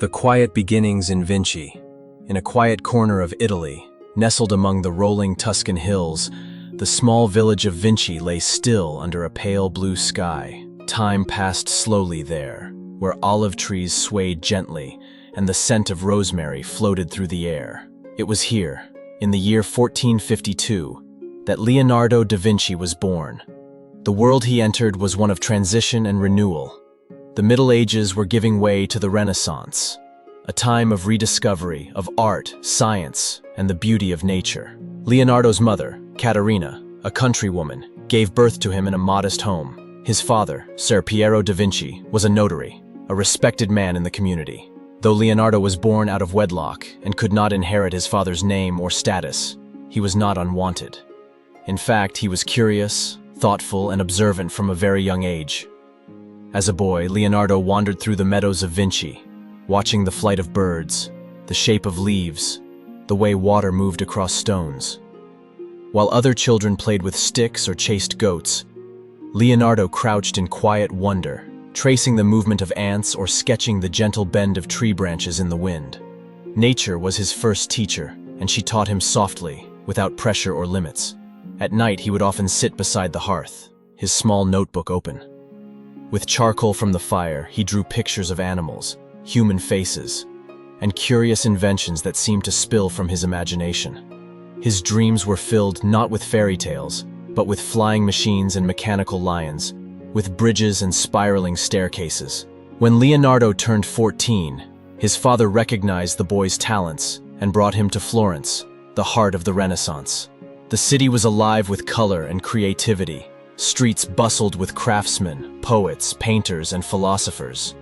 The quiet beginnings in Vinci. In a quiet corner of Italy, nestled among the rolling Tuscan hills, the small village of Vinci lay still under a pale blue sky. Time passed slowly there, where olive trees swayed gently and the scent of rosemary floated through the air. It was here, in the year 1452, that Leonardo da Vinci was born. The world he entered was one of transition and renewal. The Middle Ages were giving way to the Renaissance, a time of rediscovery of art, science, and the beauty of nature. Leonardo's mother, Caterina, a countrywoman, gave birth to him in a modest home. His father, Ser Piero da Vinci, was a notary, a respected man in the community. Though Leonardo was born out of wedlock and could not inherit his father's name or status, he was not unwanted. In fact, he was curious, thoughtful, and observant from a very young age. As a boy, Leonardo wandered through the meadows of Vinci, watching the flight of birds, the shape of leaves, the way water moved across stones. While other children played with sticks or chased goats, Leonardo crouched in quiet wonder, tracing the movement of ants or sketching the gentle bend of tree branches in the wind. Nature was his first teacher, and she taught him softly, without pressure or limits. At night, he would often sit beside the hearth, his small notebook open. With charcoal from the fire, he drew pictures of animals, human faces, and curious inventions that seemed to spill from his imagination. His dreams were filled not with fairy tales, but with flying machines and mechanical lions, with bridges and spiraling staircases. When Leonardo turned 14, his father recognized the boy's talents and brought him to Florence, the heart of the Renaissance. The city was alive with color and creativity. Streets bustled with craftsmen, poets, painters, and philosophers.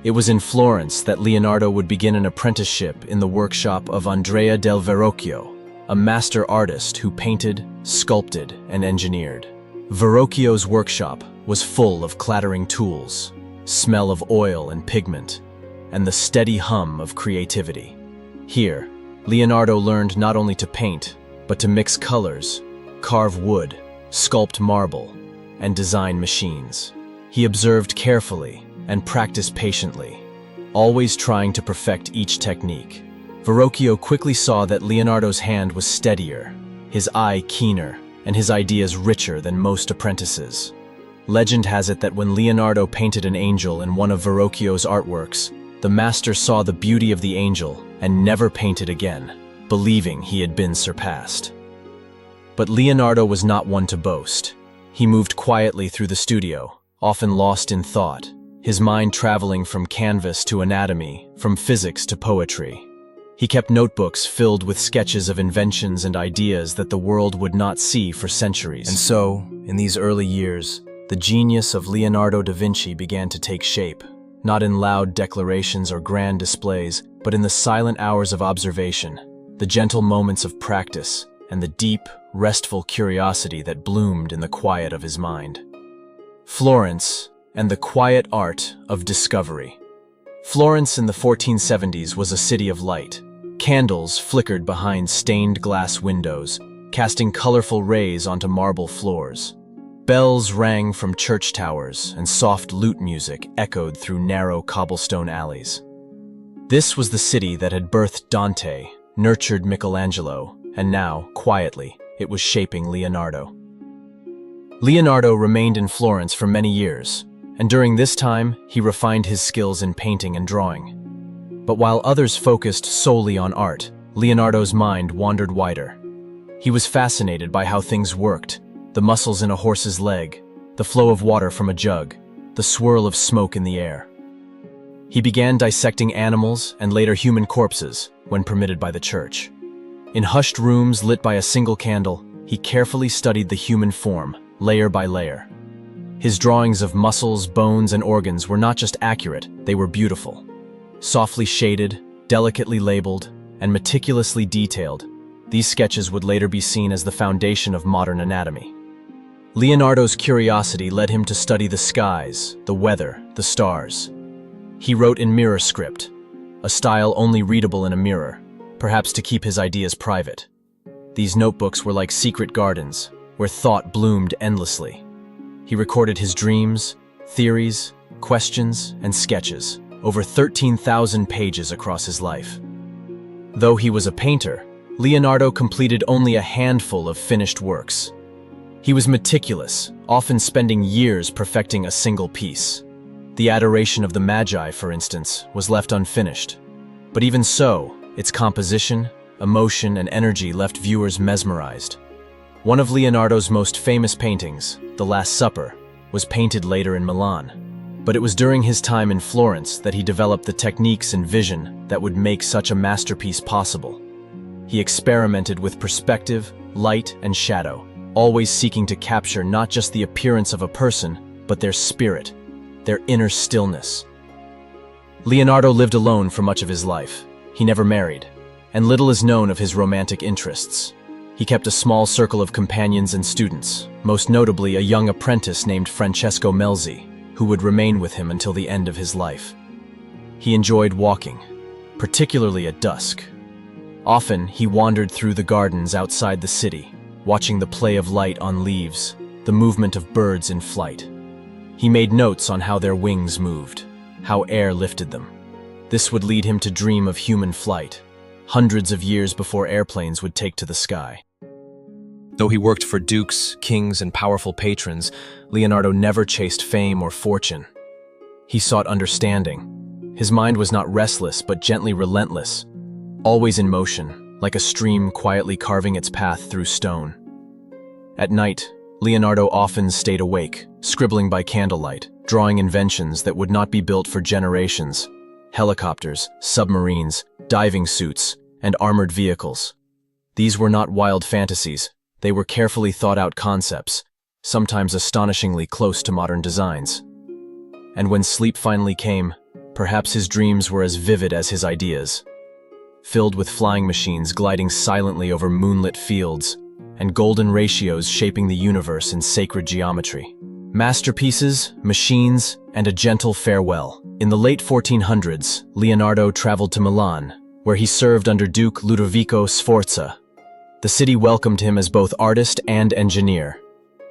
It was in Florence that Leonardo would begin an apprenticeship in the workshop of Andrea del Verrocchio, a master artist who painted, sculpted, and engineered. Verrocchio's workshop was full of clattering tools, smell of oil and pigment, and the steady hum of creativity. Here, Leonardo learned not only to paint, but to mix colors, carve wood, sculpt marble, and design machines. He observed carefully and practiced patiently, always trying to perfect each technique. Verrocchio quickly saw that Leonardo's hand was steadier, his eye keener, and his ideas richer than most apprentices. Legend has it that when Leonardo painted an angel in one of Verrocchio's artworks, the master saw the beauty of the angel and never painted again, believing he had been surpassed. But Leonardo was not one to boast. He moved quietly through the studio, often lost in thought, his mind traveling from canvas to anatomy, from physics to poetry. He kept notebooks filled with sketches of inventions and ideas that the world would not see for centuries. And so, in these early years, the genius of Leonardo da Vinci began to take shape, not in loud declarations or grand displays, but in the silent hours of observation, the gentle moments of practice, and the deep, restful curiosity that bloomed in the quiet of his mind. Florence and the quiet art of discovery. Florence in the 1470s was a city of light. Candles flickered behind stained glass windows, casting colorful rays onto marble floors. Bells rang from church towers, and soft lute music echoed through narrow cobblestone alleys. This was the city that had birthed Dante, nurtured Michelangelo, and now, quietly, it was shaping Leonardo. Leonardo remained in Florence for many years, and during this time, he refined his skills in painting and drawing. But while others focused solely on art, Leonardo's mind wandered wider. He was fascinated by how things worked, the muscles in a horse's leg, the flow of water from a jug, the swirl of smoke in the air. He began dissecting animals and later human corpses, when permitted by the church. In hushed rooms lit by a single candle, he carefully studied the human form, layer by layer. His drawings of muscles, bones, and organs were not just accurate, they were beautiful. Softly shaded, delicately labeled, and meticulously detailed, these sketches would later be seen as the foundation of modern anatomy. Leonardo's curiosity led him to study the skies, the weather, the stars. He wrote in mirror script, a style only readable in a mirror, perhaps to keep his ideas private. These notebooks were like secret gardens, where thought bloomed endlessly. He recorded his dreams, theories, questions, and sketches, over 13,000 pages across his life. Though he was a painter, Leonardo completed only a handful of finished works. He was meticulous, often spending years perfecting a single piece. The Adoration of the Magi, for instance, was left unfinished. But even so, its composition, emotion, and energy left viewers mesmerized. One of Leonardo's most famous paintings, The Last Supper, was painted later in Milan. But it was during his time in Florence that he developed the techniques and vision that would make such a masterpiece possible. He experimented with perspective, light, and shadow, always seeking to capture not just the appearance of a person, but their spirit, their inner stillness. Leonardo lived alone for much of his life. He never married, and little is known of his romantic interests. He kept a small circle of companions and students, most notably a young apprentice named Francesco Melzi, who would remain with him until the end of his life. He enjoyed walking, particularly at dusk. Often, he wandered through the gardens outside the city, watching the play of light on leaves, the movement of birds in flight. He made notes on how their wings moved, how air lifted them. This would lead him to dream of human flight, hundreds of years before airplanes would take to the sky. Though he worked for dukes, kings, and powerful patrons, Leonardo never chased fame or fortune. He sought understanding. His mind was not restless, but gently relentless, always in motion, like a stream quietly carving its path through stone. At night, Leonardo often stayed awake, scribbling by candlelight, drawing inventions that would not be built for generations: helicopters, submarines, diving suits, and armored vehicles. These were not wild fantasies. They were carefully thought-out concepts, sometimes astonishingly close to modern designs. And when sleep finally came, perhaps his dreams were as vivid as his ideas. Filled with flying machines gliding silently over moonlit fields, and golden ratios shaping the universe in sacred geometry. Masterpieces, machines, and a gentle farewell. In the late 1400s, Leonardo traveled to Milan, where he served under Duke Ludovico Sforza. The city welcomed him as both artist and engineer.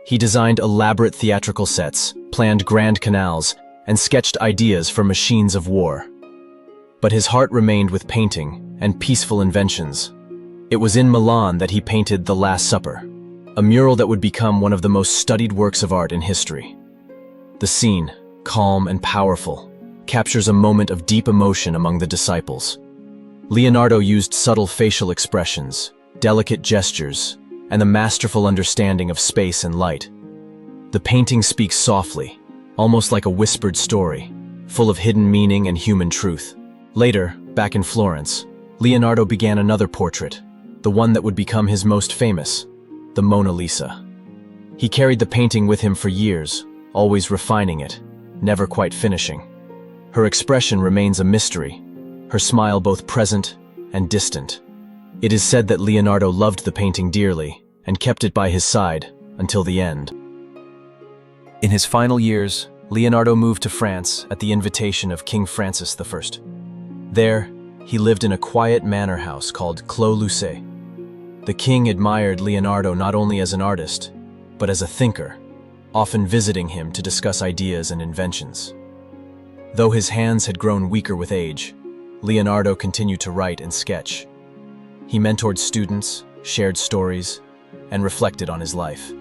He designed elaborate theatrical sets, planned grand canals, and sketched ideas for machines of war. But his heart remained with painting and peaceful inventions. It was in Milan that he painted The Last Supper, a mural that would become one of the most studied works of art in history. The scene, calm and powerful, captures a moment of deep emotion among the disciples. Leonardo used subtle facial expressions, delicate gestures, and the masterful understanding of space and light. The painting speaks softly, almost like a whispered story, full of hidden meaning and human truth. Later, back in Florence, Leonardo began another portrait, the one that would become his most famous, the Mona Lisa. He carried the painting with him for years, always refining it, never quite finishing. Her expression remains a mystery, her smile both present and distant. It is said that Leonardo loved the painting dearly and kept it by his side until the end. In his final years, Leonardo moved to France at the invitation of King Francis I. There, he lived in a quiet manor house called Clos Lucé. The king admired Leonardo not only as an artist, but as a thinker, often visiting him to discuss ideas and inventions. Though his hands had grown weaker with age, Leonardo continued to write and sketch. He mentored students, shared stories, and reflected on his life.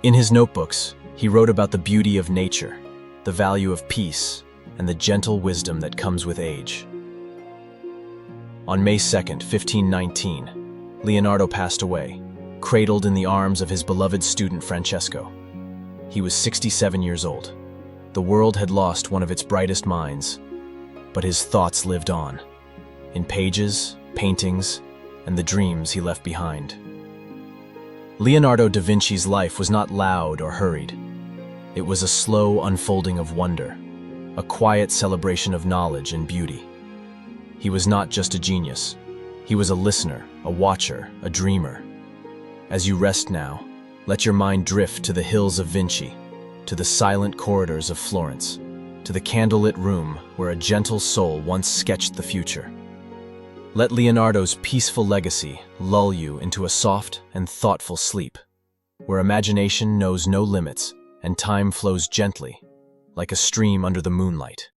In his notebooks, he wrote about the beauty of nature, the value of peace, and the gentle wisdom that comes with age. On May 2, 1519, Leonardo passed away, cradled in the arms of his beloved student Francesco. He was 67 years old. The world had lost one of its brightest minds, but his thoughts lived on, in pages, paintings, and the dreams he left behind. Leonardo da Vinci's life was not loud or hurried. It was a slow unfolding of wonder, a quiet celebration of knowledge and beauty. He was not just a genius. He was a listener, a watcher, a dreamer. As you rest now, let your mind drift to the hills of Vinci, to the silent corridors of Florence, to the candlelit room where a gentle soul once sketched the future. Let Leonardo's peaceful legacy lull you into a soft and thoughtful sleep, where imagination knows no limits and time flows gently, like a stream under the moonlight.